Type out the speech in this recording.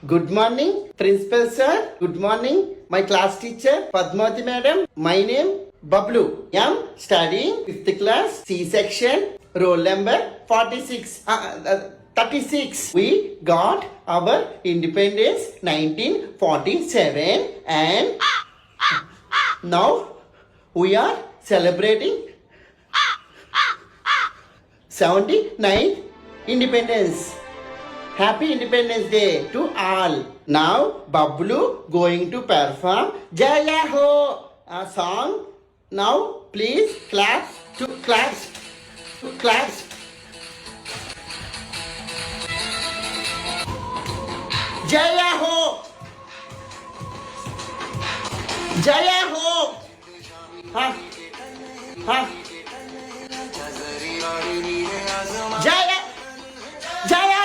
Good morning, Principal Sir. Good morning, my class teacher, Padmavati Madam. My name, Bablu. I am studying 5th class, C section, roll number 46. 36. We got our independence 1947 and now we are celebrating 79th independence. Happy Independence Day to all. Now Bablu going to perform Jaya Ho a song. Now please clap to clap to clap. Jaya Ho, Jaya Ho. Ha ha. Jaya, Jaya.